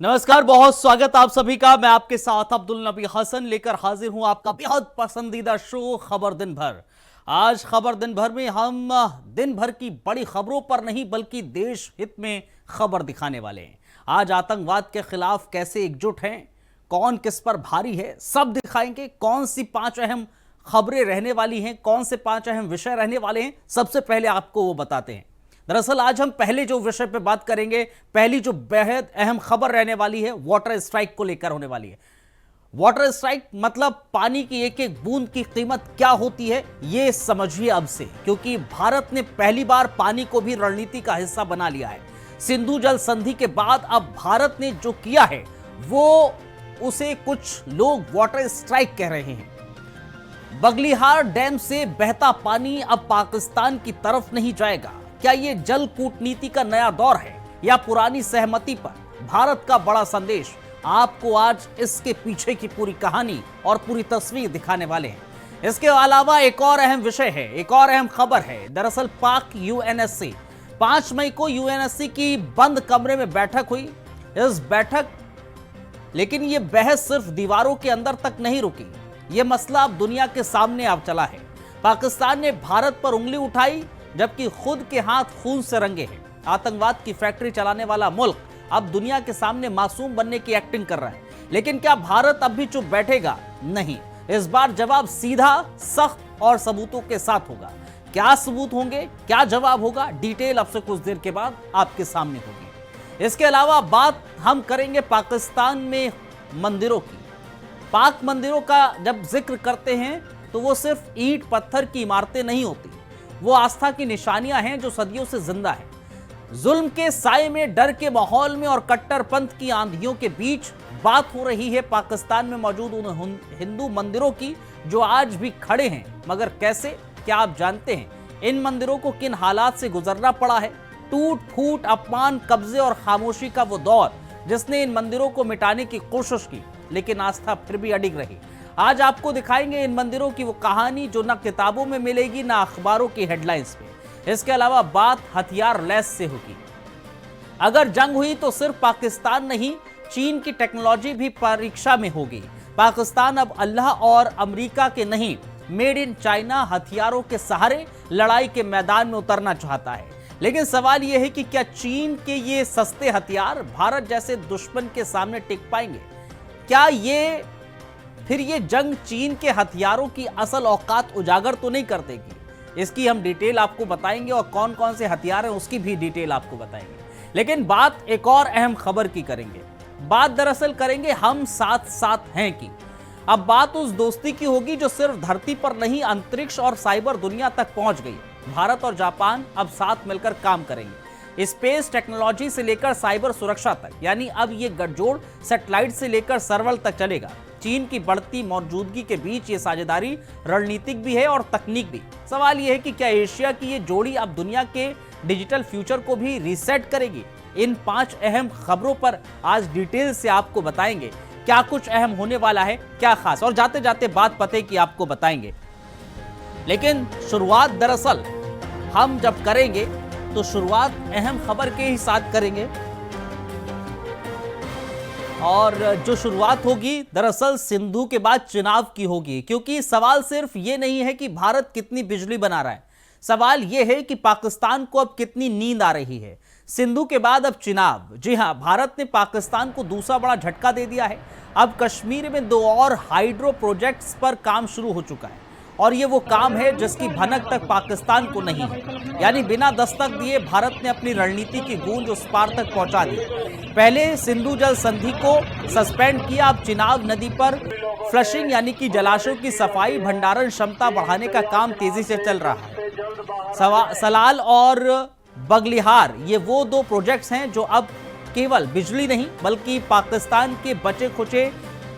नमस्कार, बहुत स्वागत आप सभी का। मैं आपके साथ अब्दुल नबी हसन लेकर हाजिर हूं आपका बेहद पसंदीदा शो खबर दिन भर। आज खबर दिन भर में हम दिन भर की बड़ी खबरों पर नहीं बल्कि देश हित में खबर दिखाने वाले हैं। आज आतंकवाद के खिलाफ कैसे एकजुट हैं, कौन किस पर भारी है, सब दिखाएंगे। कौन सी 5 अहम खबरें रहने वाली हैं, कौन से 5 अहम विषय रहने वाले हैं, सबसे पहले आपको वो बताते हैं। दरअसल आज हम पहले जो विषय पे बात करेंगे, पहली जो बेहद अहम खबर रहने वाली है वाटर स्ट्राइक को लेकर होने वाली है। वाटर स्ट्राइक मतलब पानी की एक एक बूंद की कीमत क्या होती है, ये समझिए अब से, क्योंकि भारत ने पहली बार पानी को भी रणनीति का हिस्सा बना लिया है। सिंधु जल संधि के बाद अब भारत ने जो किया है वो उसे कुछ लोग वाटर स्ट्राइक कह रहे हैं। बगलिहार डैम से बहता पानी अब पाकिस्तान की तरफ नहीं जाएगा। क्या ये जल कूटनीति का नया दौर है या पुरानी सहमति पर भारत का बड़ा संदेश? आपको आज इसके पीछे की पूरी कहानी और पूरी तस्वीर दिखाने वाले हैं। इसके अलावा एक और अहम विषय है, एक और अहम खबर है। दरअसल पाक यूएनएससी 5 मई को यूएनएससी की बंद कमरे में बैठक हुई। इस बैठक लेकिन ये बहस सिर्फ दीवारों के अंदर तक नहीं रुकी। ये मसला अब दुनिया के सामने आ चला है। पाकिस्तान ने भारत पर उंगली उठाई जबकि खुद के हाथ खून से रंगे हैं। आतंकवाद की फैक्ट्री चलाने वाला मुल्क अब दुनिया के सामने मासूम बनने की एक्टिंग कर रहा है। लेकिन क्या भारत अब भी चुप बैठेगा? नहीं, इस बार जवाब सीधा, सख्त और सबूतों के साथ होगा। क्या सबूत होंगे, क्या जवाब होगा, डिटेल अब से कुछ देर के बाद आपके सामने होगी। इसके अलावा बात हम करेंगे पाकिस्तान में मंदिरों की। पाक मंदिरों का जब जिक्र करते हैं तो वो सिर्फ ईंट पत्थर की इमारतें नहीं होती, वो आस्था की निशानियां हैं जो सदियों से जिंदा है। जुल्म के साए में, डर के माहौल में और कट्टरपंथ की आंधियों के बीच बात हो रही है पाकिस्तान में मौजूद उन हिंदू मंदिरों की जो आज भी खड़े हैं। मगर कैसे? क्या आप जानते हैं इन मंदिरों को किन हालात से गुजरना पड़ा है? टूट फूट, अपमान, कब्जे और खामोशी का वो दौर जिसने इन मंदिरों को मिटाने की कोशिश की, लेकिन आस्था फिर भी अडिग रही। आज आपको दिखाएंगे इन मंदिरों की वो कहानी जो ना किताबों में मिलेगी ना अखबारों की हेडलाइंस में। इसके अलावा बात हथियार लैस से होगी। अगर जंग हुई तो सिर्फ पाकिस्तान नहीं, चीन की टेक्नोलॉजी भी परीक्षा में होगी। पाकिस्तान अब अल्लाह और अमेरिका के नहीं, मेड इन चाइना हथियारों के सहारे लड़ाई के मैदान में उतरना चाहता है। लेकिन सवाल यह है कि क्या चीन के ये सस्ते हथियार भारत जैसे दुश्मन के सामने टिक पाएंगे? क्या ये जंग चीन के हथियारों की असल औकात उजागर तो नहीं कर देगी? इसकी हम डिटेल आपको बताएंगे और कौन कौन से हथियार हैं उसकी भी डिटेल आपको बताएंगे। लेकिन बात एक और अहम खबर की करेंगे। बात दरअसल करेंगे हम साथ साथ हैं की। अब बात उस दोस्ती की होगी जो सिर्फ धरती पर नहीं, अंतरिक्ष और साइबर दुनिया तक पहुंच गई। भारत और जापान अब साथ मिलकर काम करेंगे, स्पेस टेक्नोलॉजी से लेकर साइबर सुरक्षा तक। यानी अब ये गठजोड़ सैटेलाइट से लेकर सर्वर तक चलेगा। चीन की बढ़ती मौजूदगी के बीच ये साझेदारी रणनीतिक भी है और तकनीक भी। सवाल यह है कि क्या एशिया की ये जोड़ी अब दुनिया के डिजिटल फ्यूचर को भी रीसेट करेगी? इन 5 अहम खबरों पर आज डिटेल से आपको बताएंगे क्या कुछ अहम होने वाला है, क्या खास, और जाते जाते बात पते की आपको बताएंगे। लेकिन शुरुआत दरअसल हम जब करेंगे तो शुरुआत अहम खबर के ही साथ करेंगे। और जो शुरुआत होगी दरअसल सिंधु के बाद चुनाव की होगी, क्योंकि सवाल सिर्फ ये नहीं है कि भारत कितनी बिजली बना रहा है, सवाल ये है कि पाकिस्तान को अब कितनी नींद आ रही है। सिंधु के बाद अब चुनाव। जी हां, भारत ने पाकिस्तान को दूसरा बड़ा झटका दे दिया है। अब कश्मीर में 2 और हाइड्रो प्रोजेक्ट्स पर काम शुरू हो चुका है और ये वो काम है जिसकी भनक तक पाकिस्तान को नहीं है। यानी बिना दस्तक दिए भारत ने अपनी रणनीति की गूंज उस पार तक पहुंचा दी। पहले सिंधु जल संधि को सस्पेंड किया, अब चिनाब नदी पर फ्लशिंग यानी कि जलाशयों की सफाई, भंडारण क्षमता बढ़ाने का काम तेजी से चल रहा है। सलाल और बगलिहार ये वो 2 प्रोजेक्ट्स हैं जो अब केवल बिजली नहीं बल्कि पाकिस्तान के बचे खुचे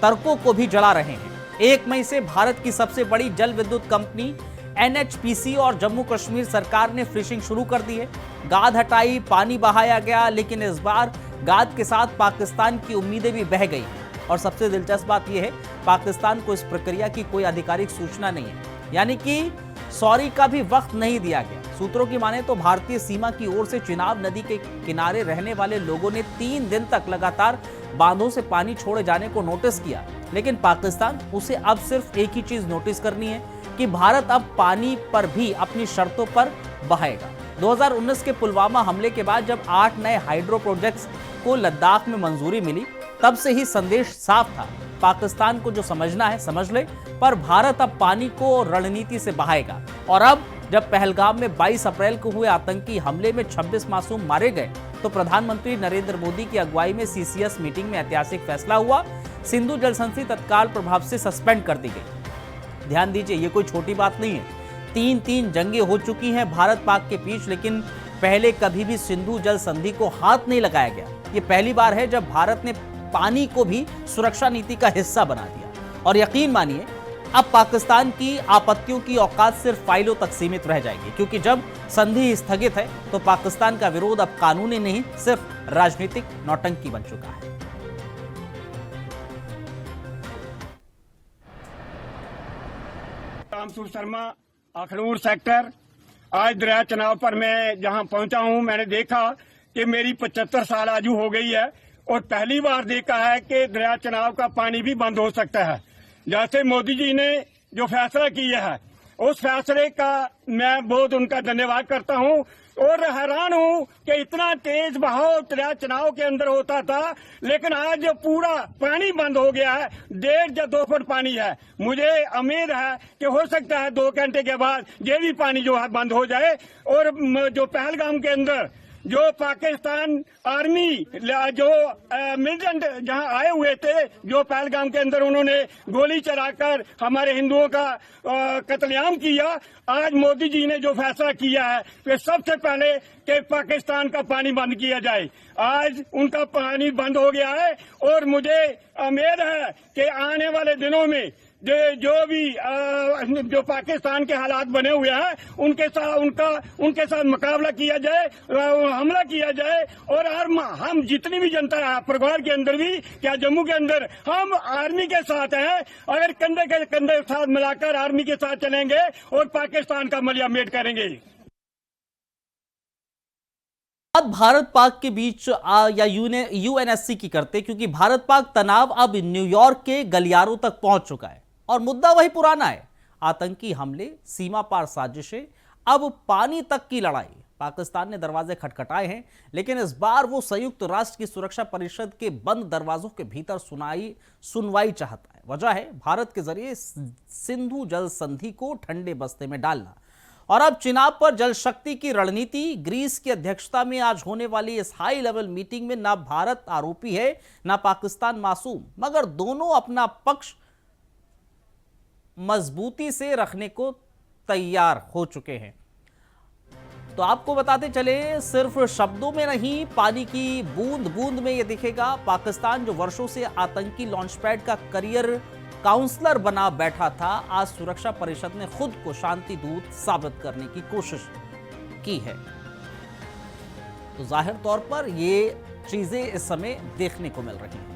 तर्कों को भी जला रहे हैं। 1 मई से भारत की सबसे बड़ी जल विद्युत कंपनी एनएचपीसी और जम्मू कश्मीर सरकार ने फ्लशिंग शुरू कर दी है। गाद हटाई, पानी बहाया गया, लेकिन इस बार गाद के साथ पाकिस्तान की उम्मीदें भी बह गई। और सबसे दिलचस्प बात यह है, पाकिस्तान को इस प्रक्रिया की कोई आधिकारिक सूचना नहीं है, यानी कि सॉरी का भी वक्त नहीं दिया गया। सूत्रों की माने तो भारतीय सीमा की ओर से चिनाब नदी के किनारे रहने वाले लोगों ने 3 दिन तक लगातार बांधों से पानी छोड़े जाने को नोटिस किया, लेकिन पाकिस्तान उसे अब सिर्फ एक ही चीज नोटिस करनी है कि भारत अब पानी पर भी अपनी शर्तों पर बहाएगा। 2019 के पुलवामा हमले के बाद जब 8 नए हाइड्रो प्रोजेक्ट्स को लद्दाख में मंजूरी मिली, तब से ही संदेश साफ था, पाकिस्तान को जो समझना है समझ ले, पर भारत अब पानी को रणनीति से बहाएगा। और अब जब पहलगाम में 22 अप्रैल को हुए आतंकी हमले में 26 मासूम मारे गए, तो प्रधानमंत्री नरेंद्र मोदी की अगुवाई में सीसीएस मीटिंग में ऐतिहासिक फैसला हुआ, सिंधु जल संधि तत्काल प्रभाव से सस्पेंड कर दी गई। ध्यान दीजिए, ये कोई छोटी बात नहीं है। 3 जंगें हो चुकी हैं भारत पाक के बीच, लेकिन पहले कभी भी सिंधु जल संधि को हाथ नहीं लगाया गया। ये पहली बार है जब भारत ने पानी को भी सुरक्षा नीति का हिस्सा बना दिया। और यकीन मानिए, अब पाकिस्तान की आपत्तियों की औकात सिर्फ फाइलों तक सीमित रह जाएगी, क्योंकि जब संधि स्थगित है तो पाकिस्तान का विरोध अब कानूनी नहीं, सिर्फ राजनीतिक नौटंकी बन चुका है। रामसूर शर्मा, अखनूर सेक्टर। आज दरिया चनाव पर मैं जहां पहुंचा हूं, मैंने देखा कि मेरी 75 साल आयु हो गई है और पहली बार देखा है कि दरिया चनाव का पानी भी बंद हो सकता है। जैसे मोदी जी ने जो फैसला किया है, उस फैसले का मैं बहुत उनका धन्यवाद करता हूं और हैरान हूं कि इतना तेज बहाव दरिया चनाव के अंदर होता था, लेकिन आज जो पूरा पानी बंद हो गया है, 1.5 या 2 फुट पानी है। मुझे उम्मीद है कि हो सकता है 2 घंटे के बाद ये भी पानी जो है बंद हो जाए। और जो पहलगाम के अंदर जो पाकिस्तान आर्मी जो मिलिटेंट जहां आए हुए थे, जो पहलगाम के अंदर उन्होंने गोली चलाकर हमारे हिंदुओं का कत्लेआम किया, आज मोदी जी ने जो फैसला किया है कि सबसे पहले कि पाकिस्तान का पानी बंद किया जाए। आज उनका पानी बंद हो गया है और मुझे उम्मीद है कि आने वाले दिनों में जो भी जो पाकिस्तान के हालात बने हुए हैं, उनके साथ मुकाबला किया जाए, हमला किया जाए। और हम जितनी भी जनता है परिवार के अंदर भी, क्या जम्मू के अंदर हम आर्मी के साथ हैं। अगर कंधे के कंधे साथ मिलाकर आर्मी के साथ चलेंगे और पाकिस्तान का मलिया मेट करेंगे। अब भारत पाक के बीच या यूएनएससी की करते, क्योंकि भारत पाक तनाव अब न्यूयॉर्क के गलियारों तक पहुंच चुका है और मुद्दा वही पुराना है, आतंकी हमले, सीमा पार साजिशें, अब पानी तक की लड़ाई। पाकिस्तान ने दरवाजे खटखटाए हैं, लेकिन इस बार वो संयुक्त राष्ट्र की सुरक्षा परिषद के बंद दरवाजों के भीतर सुनवाई चाहता है। वजह है भारत के जरिए सिंधु जल संधि को ठंडे बस्ते में डालना। और अब चिनाब पर जल शक्ति की रणनीति। ग्रीस की अध्यक्षता में आज होने वाली इस हाई लेवल मीटिंग में ना भारत आरोपी है, ना पाकिस्तान मासूम, मगर दोनों अपना पक्ष मजबूती से रखने को तैयार हो चुके हैं। तो आपको बताते चले, सिर्फ शब्दों में नहीं, पानी की बूंद बूंद में यह दिखेगा। पाकिस्तान जो वर्षों से आतंकी लॉन्चपैड का करियर काउंसलर बना बैठा था, आज सुरक्षा परिषद ने खुद को शांति दूत साबित करने की कोशिश की है। तो जाहिर तौर पर ये चीजें इस समय देखने को मिल रही हैं।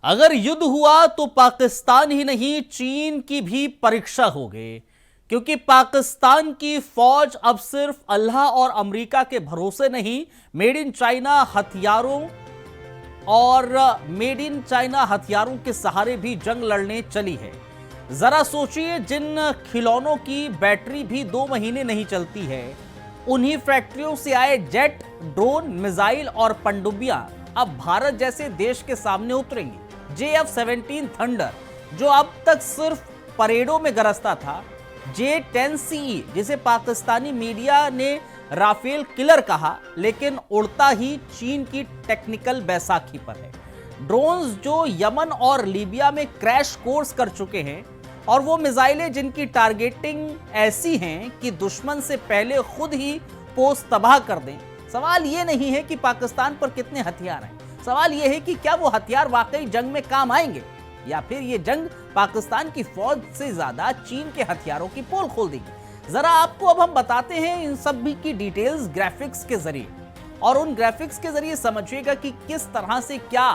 अगर युद्ध हुआ तो पाकिस्तान ही नहीं, चीन की भी परीक्षा होगी, क्योंकि पाकिस्तान की फौज अब सिर्फ अल्लाह और अमेरिका के भरोसे नहीं, मेड इन चाइना हथियारों के सहारे भी जंग लड़ने चली है। जरा सोचिए, जिन खिलौनों की बैटरी भी 2 महीने नहीं चलती है, उन्हीं फैक्ट्रियों से आए जेट, ड्रोन, मिसाइल और पनडुब्बियां अब भारत जैसे देश के सामने उतरेंगी। JF-17 थंडर, जो अब तक सिर्फ परेडों में गरजता था, J-10CE, जिसे पाकिस्तानी मीडिया ने राफेल किलर कहा, लेकिन उड़ता ही चीन की टेक्निकल बैसाखी पर है। ड्रोन्स जो यमन और लीबिया में क्रैश कोर्स कर चुके हैं, और वो मिसाइलें जिनकी टारगेटिंग ऐसी हैं कि दुश्मन से पहले खुद ही पोस्ट तबाह कर दें। सवाल ये नहीं है कि पाकिस्तान पर कितने हथियार हैं, सवाल यह है कि क्या वो हथियार वाकई जंग में काम आएंगे, या फिर ये जंग पाकिस्तान की फौज से ज्यादा चीन के हथियारों की पोल खोल देगी। जरा आपको अब हम बताते हैं इन सब की डिटेल्स ग्राफिक्स के जरिए, और उन ग्राफिक्स के जरिए समझिएगा कि किस तरह से क्या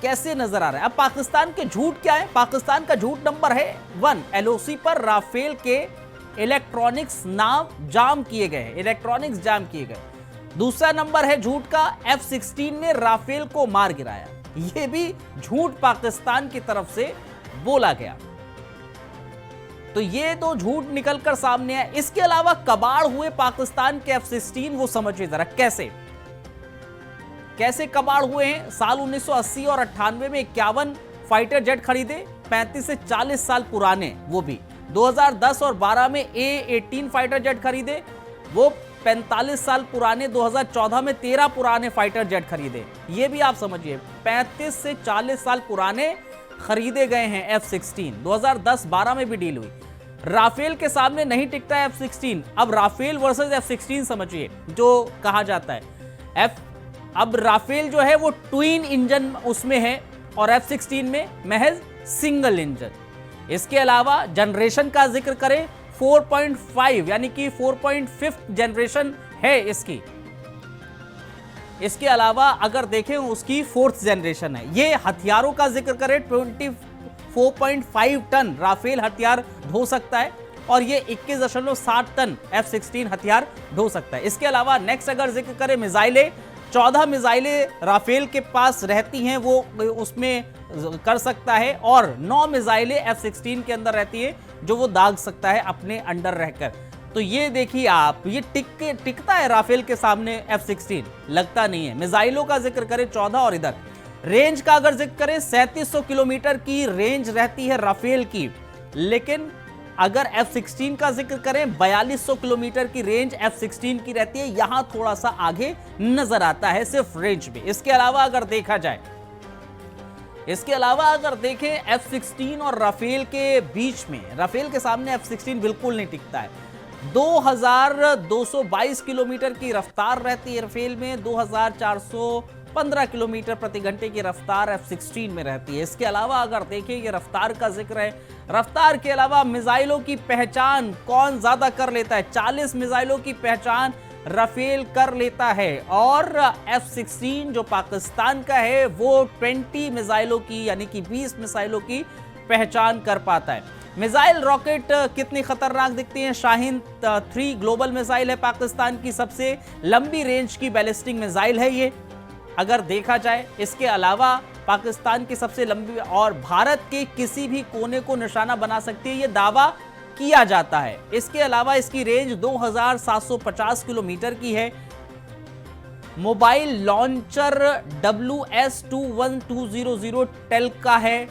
कैसे नजर आ रहा है। अब पाकिस्तान के झूठ क्या है? पाकिस्तान का झूठ नंबर है 1, एलओसी पर राफेल के इलेक्ट्रॉनिक्स नाम जाम किए गए, इलेक्ट्रॉनिक्स जाम किए गए। दूसरा नंबर है झूठ का F-16 ने राफेल को मार गिराया, यह भी झूठ पाकिस्तान की तरफ से बोला गया। तो ये तो झूठ निकलकर सामने है। इसके अलावा कबाड़ हुए पाकिस्तान के F-16, वो समझिए जरा कैसे कबाड़ हुए हैं। साल 1980 और 98 में 51 फाइटर जेट खरीदे, 35 से 40 साल पुराने, वो भी 2010 और 12 में A-18 फाइटर जेट खरीदे, वो 45 साल पुराने। 2014 में 13 पुराने फाइटर जेट खरीदे, ये भी आप समझिए 35 से 40 साल पुराने खरीदे गए हैं F-16। 2010-12 में भी डील हुई। राफेल के सामने नहीं टिकता है F-16। अब राफेल वर्सेस F-16 समझिए जो कहा जाता है। अब राफेल जो है वो ट्विन इंजन उसमें है और F-16 में महज सिंगल इंजन। इसके अलावा जनरेशन का जिक्र करें 4.5 यानी कि 4.5 जनरेशन है इसकी। इसके अलावा अगर देखें उसकी 4th जनरेशन है। ये हथियारों का जिक्र करें 24.5 टन राफेल हथियार ढो सकता है और ये 21.7 टन F-16 हथियार ढो सकता है। इसके अलावा नेक्स्ट अगर जिक्र करें मिसाइलें, 14 मिसाइलें राफेल के पास रहती हैं, वो उसमें कर सकता है और 9 मिसाइलें F-16 के अंदर रहती है जो वो दाग सकता है अपने अंडर रहकर। तो ये देखिए आप, ये टिकता है राफेल के सामने F-16? लगता नहीं है। मिसाइलों का जिक्र करें 14 और इधर रेंज का अगर जिक्र करें 3700 किलोमीटर की रेंज रहती है राफेल की, लेकिन अगर F-16 का जिक्र करें 4200 किलोमीटर की रेंज F-16 की रहती है। यहां थोड़ा सा आगे नजर आता है सिर्फ रेंज में। इसके अलावा अगर देखें F-16 और राफेल के बीच में, राफेल के सामने F-16 बिल्कुल नहीं टिकता है। 2222 किलोमीटर की रफ्तार रहती है राफेल में, 2415 किलोमीटर प्रति घंटे की रफ्तार F-16 में रहती है। इसके अलावा अगर देखें, ये रफ्तार का जिक्र है, रफ्तार के अलावा मिसाइलों की पहचान कौन ज्यादा कर लेता है? 40 मिसाइलों की पहचान राफेल कर लेता है और F-16 जो पाकिस्तान का है वो 20 मिसाइलों की यानी कि 20 मिसाइलों की पहचान कर पाता है। मिसाइल रॉकेट कितनी खतरनाक दिखती हैं? शाहीन 3 ग्लोबल मिसाइल है पाकिस्तान की सबसे लंबी रेंज की बैलिस्टिक मिसाइल है ये, अगर देखा जाए। इसके अलावा पाकिस्तान की सबसे लंबी और भारत के किसी भी कोने को निशाना बना सकती है, ये दावा किया जाता है। इसके अलावा इसकी रेंज 2750 किलोमीटर की है। मोबाइल लॉन्चर WS-21-200 टेल का है।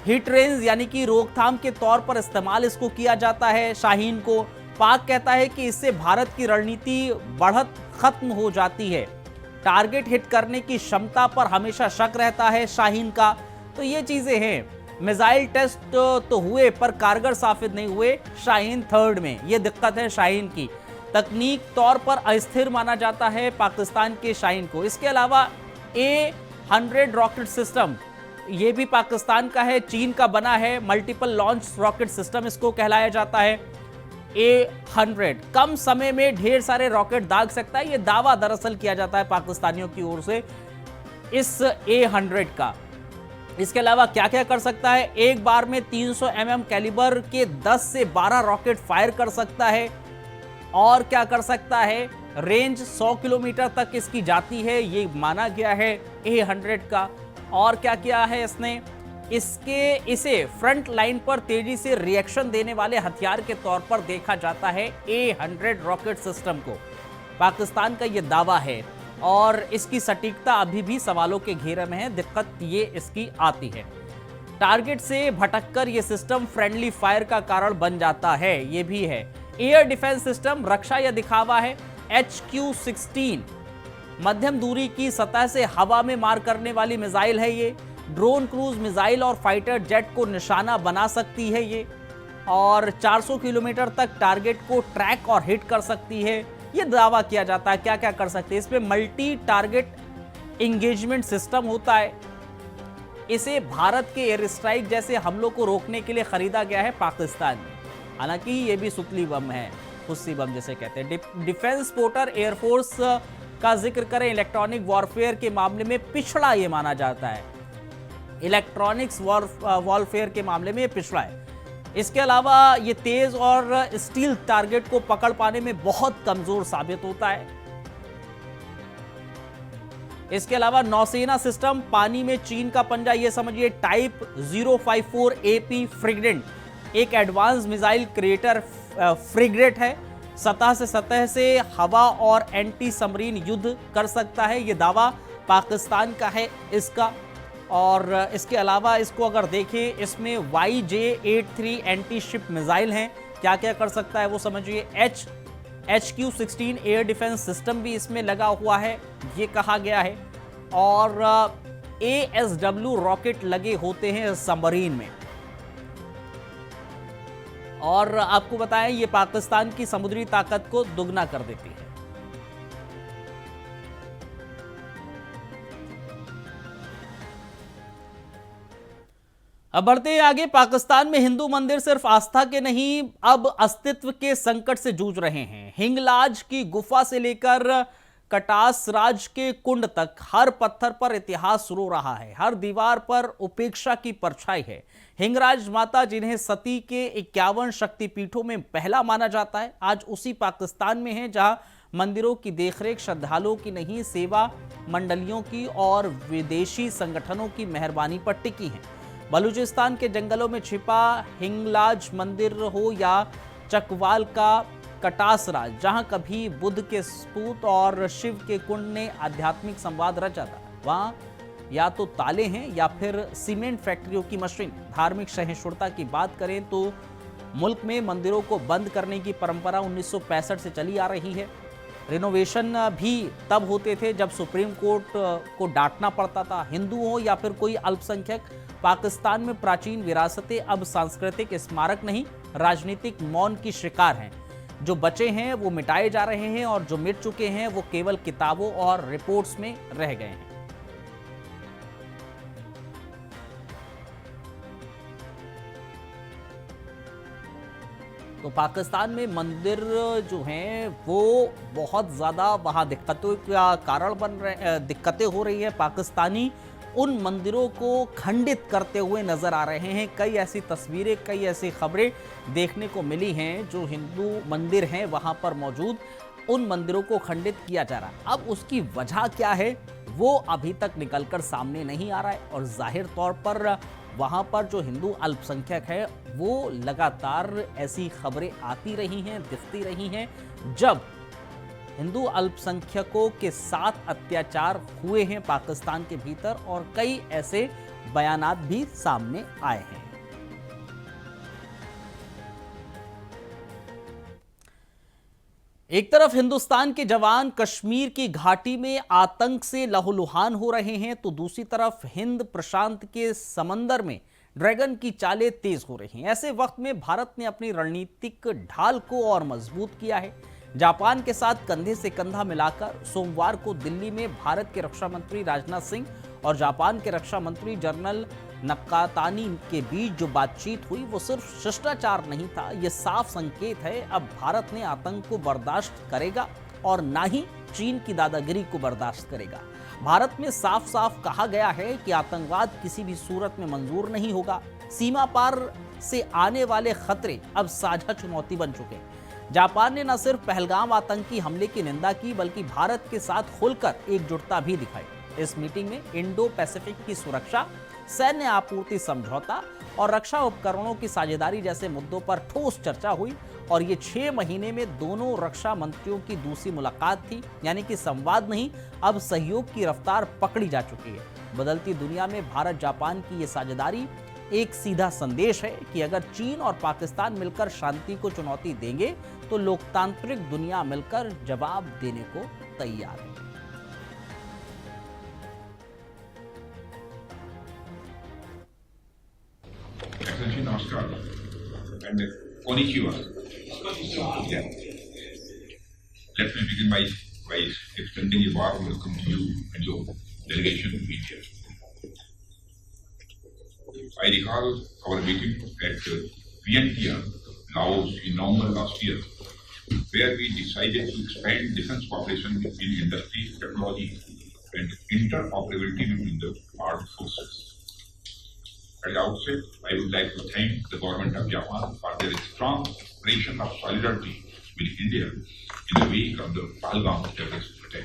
हिट रेंज यानी कि रोकथाम के तौर पर इस्तेमाल इसको किया जाता है शाहीन को। पाक कहता है कि इससे भारत की रणनीति बढ़त खत्म हो जाती है। टारगेट हिट करने की क्षमता पर हमेशा शक रहता है शाहीन का। तो ये चीजें हैं। मिसाइल टेस्ट तो हुए पर कारगर साबित नहीं हुए शाहीन 3rd में, ये दिक्कत है शाहीन की। तकनीक तौर पर अस्थिर माना जाता है पाकिस्तान के शाहीन को। इसके अलावा A-100 रॉकेट सिस्टम, ये भी पाकिस्तान का है, चीन का बना है। मल्टीपल लॉन्च रॉकेट सिस्टम इसको कहलाया जाता है। A-100 कम समय में ढेर सारे रॉकेट दाग सकता है, ये दावा दरअसल किया जाता है पाकिस्तानियों की ओर से इस A-100 का। इसके अलावा क्या क्या कर सकता है? एक बार में 300 mm कैलिबर के 10 से 12 रॉकेट फायर कर सकता है। और क्या कर सकता है? रेंज 100 किलोमीटर तक इसकी जाती है, ये माना गया है A-100 का। और क्या किया है इसने? इसे फ्रंट लाइन पर तेजी से रिएक्शन देने वाले हथियार के तौर पर देखा जाता है A-100 रॉकेट सिस्टम को। पाकिस्तान का यह दावा है और इसकी सटीकता अभी भी सवालों के घेरे में है। दिक्कत ये इसकी आती है, टारगेट से भटककर यह सिस्टम फ्रेंडली फायर का कारण बन जाता है, ये भी है। एयर डिफेंस सिस्टम रक्षा या दिखावा है। HQ-16 मध्यम दूरी की सतह से हवा में मार करने वाली मिसाइल है ये। ड्रोन क्रूज मिसाइल और फाइटर जेट को निशाना बना सकती है ये, और 400 किलोमीटर तक टारगेट को ट्रैक और हिट कर सकती है, ये दावा किया जाता है। क्या क्या कर सकते हैं? इसमें मल्टी टारगेट इंगेजमेंट सिस्टम होता है। इसे भारत के एयर स्ट्राइक जैसे हमलों को रोकने के लिए खरीदा गया है पाकिस्तान में। हालांकि ये भी सुतली बम है, खुस्सी बम जिसे कहते हैं। डिफेंस पोर्टर एयरफोर्स का जिक्र करें, इलेक्ट्रॉनिक वॉरफेयर के मामले में पिछड़ा ये माना जाता है। इलेक्ट्रॉनिक्स वॉरफेयर के मामले में ये पिछड़ा है। इसके अलावा ये तेज और स्टील टारगेट को पकड़ पाने में बहुत कमजोर साबित होता है। इसके अलावा नौसेना सिस्टम, पानी में चीन का पंजा, ये समझिए टाइप 054 AP फ्रिगेट एक एडवांस मिसाइल क्रिएटर फ्रिगेट है। सतह से हवा और एंटी सबमरीन युद्ध कर सकता है, ये दावा पाकिस्तान का है इसका। और इसके अलावा इसको अगर देखें, इसमें YJ-83 एंटी शिप मिसाइल हैं। क्या क्या कर सकता है वो समझिए। HQ-16 एयर डिफेंस सिस्टम भी इसमें लगा हुआ है, ये कहा गया है। और ASW रॉकेट लगे होते हैं सबमरीन में। और आपको बताएं, ये पाकिस्तान की समुद्री ताकत को दुगना कर देती है। अब बढ़ते हैं आगे। पाकिस्तान में हिंदू मंदिर सिर्फ आस्था के नहीं, अब अस्तित्व के संकट से जूझ रहे हैं। हिंगलाज की गुफा से लेकर कटास राज के कुंड तक हर पत्थर पर इतिहास रो रहा है, हर दीवार पर उपेक्षा की परछाई है। हिंगराज माता, जिन्हें सती के 51 शक्तिपीठों में पहला माना जाता है, आज उसी पाकिस्तान में है जहां मंदिरों की देखरेख श्रद्धालुओं की नहीं, सेवा मंडलियों की और विदेशी संगठनों की मेहरबानी पर टिकी है। बलूचिस्तान के जंगलों में छिपा हिंगलाज मंदिर हो या चकवाल का कटास राज, जहां कभी बुद्ध के सपूत और शिव के कुंड ने आध्यात्मिक संवाद रचा था, वहां या तो ताले हैं या फिर सीमेंट फैक्ट्रियों की मशीन। धार्मिक सहिष्णुता की बात करें तो मुल्क में मंदिरों को बंद करने की परंपरा 1965 से चली आ रही है। रिनोवेशन भी तब होते थे जब सुप्रीम कोर्ट को डांटना पड़ता था। हिंदू हो या फिर कोई अल्पसंख्यक, पाकिस्तान में प्राचीन विरासतें अब सांस्कृतिक स्मारक नहीं, राजनीतिक मौन की शिकार हैं। जो बचे हैं वो मिटाए जा रहे हैं और जो मिट चुके हैं वो केवल किताबों और रिपोर्ट्स में रह गए हैं। तो पाकिस्तान में मंदिर जो हैं वो बहुत ज़्यादा वहाँ दिक्कतों का कारण दिक्कतें हो रही है। पाकिस्तानी उन मंदिरों को खंडित करते हुए नजर आ रहे हैं। कई ऐसी तस्वीरें, कई ऐसी खबरें देखने को मिली हैं जो हिंदू मंदिर हैं वहाँ पर मौजूद, उन मंदिरों को खंडित किया जा रहा है। अब उसकी वजह क्या है वो अभी तक निकलकर सामने नहीं आ रहा है। और जाहिर तौर पर वहाँ पर जो हिंदू अल्पसंख्यक है वो लगातार ऐसी खबरें आती रही हैं, दिखती रही हैं, जब हिंदू अल्पसंख्यकों के साथ अत्याचार हुए हैं पाकिस्तान के भीतर, और कई ऐसे बयानात भी सामने आए हैं। एक तरफ हिंदुस्तान के जवान कश्मीर की घाटी में आतंक से लहूलुहान हो रहे हैं, तो दूसरी तरफ हिंद प्रशांत के समंदर में ड्रैगन की चालें तेज हो रही हैं। ऐसे वक्त में भारत ने अपनी रणनीतिक ढाल को और मजबूत किया है। जापान के साथ कंधे से कंधा मिलाकर सोमवार को दिल्ली में भारत के रक्षा मंत्री राजनाथ सिंह और जापान के रक्षा मंत्री जनरल नकातानी के बीच जो बातचीत हुई वो सिर्फ शिष्टाचार नहीं था, ये साफ संकेत है अब भारत ने आतंक को बर्दाश्त करेगा और ना ही चीन की दादागिरी को बर्दाश्त करेगा। भारत में साफ साफ कहा गया है कि आतंकवाद किसी भी सूरत में मंजूर नहीं होगा। सीमा पार से आने वाले खतरे अब साझा चुनौती बन चुके हैं। जापान ने न सिर्फ पहलगाम आतंकी हमले की निंदा की बल्कि भारत के साथ खुलकर एकजुटता भी दिखाई। इस मीटिंग में इंडो पैसिफिक की सुरक्षा, सैन्य आपूर्ति समझौता और रक्षा उपकरणों की साझेदारी जैसे मुद्दों पर ठोस चर्चा हुई। और ये 6 महीने में दोनों रक्षा मंत्रियों की दूसरी मुलाकात थी, यानी कि संवाद नहीं, अब सहयोग की रफ्तार पकड़ी जा चुकी है। बदलती दुनिया में भारत जापान की ये साझेदारी एक सीधा संदेश है कि अगर चीन और पाकिस्तान मिलकर शांति को चुनौती देंगे तो लोकतांत्रिक दुनिया मिलकर जवाब देने को तैयार है। Excellency, namaskar and konnichiwa. Yeah. Let me begin by extending a warm welcome to you and your delegation to meet here. I recall our meeting at Vientiane, Laos in November last year, where we decided to expand defense cooperation between industry, technology, and interoperability between the armed forces. At the outset, I would like to thank the government of Japan for their strong expression of solidarity with India in the wake of the Pahalgam terrorist attack.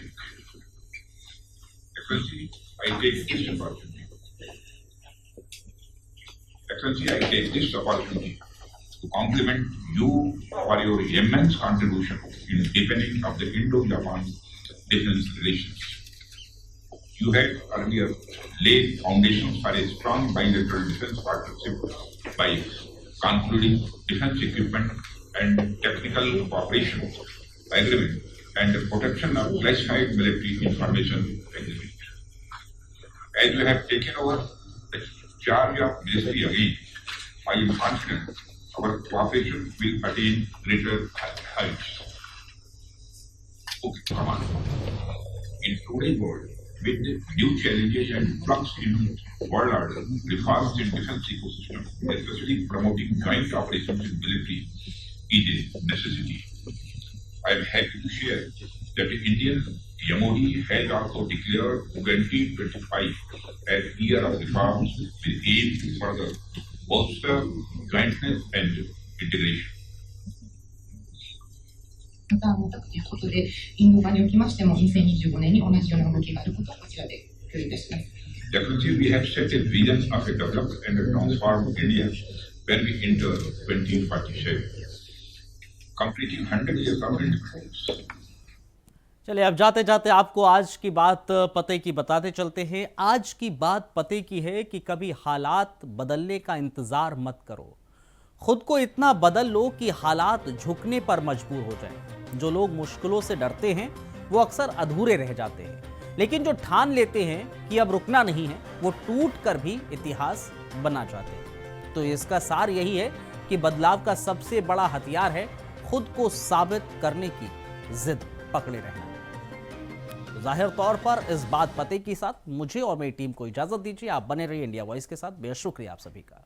Excellency, I take this opportunity. Excellency, I take this opportunity to compliment you for your immense contribution in deepening of the Indo-Japan defense relations. You had earlier laid foundations for a strong bilateral defense partnership by concluding defense equipment and technical cooperation agreement and the protection of classified military information agreement. As you have taken over the charge of ministry again, I am confident our cooperation will attain greater heights. Okay, come on. In today's world, with new challenges and flux in world order, reforms in defense ecosystem, especially promoting joint operations in military, is a necessity. I am happy to share that the Indian MOD has also declared 2025 as year of reforms with aim to further bolster jointness and integration. またということで、インド化におきましても2025年に同じような動きがあることをこちらで共有いたします。Definitely, we have set a vision of a developed and a transformed India when we enter 2047, completing 100 years of independence. चलिए अब जाते जाते आपको आज की बात पते की बताते चलते हैं। आज की बात पते की है कि कभी हालात बदलने का इंतजार मत करो, खुद को इतना बदल लो कि हालात झुकने पर मजबूर हो जाएं। जो लोग मुश्किलों से डरते हैं वो अक्सर अधूरे रह जाते हैं, लेकिन जो ठान लेते हैं कि अब रुकना नहीं है वो टूट कर भी इतिहास बना जाते हैं। तो इसका सार यही है कि बदलाव का सबसे बड़ा हथियार है खुद को साबित करने की जिद पकड़े रहना। तो जाहिर तौर पर इस बात पते के साथ मुझे और मेरी टीम को इजाजत दीजिए। आप बने रहिए इंडिया वॉइस के साथ। बेहद शुक्रिया आप सभी का।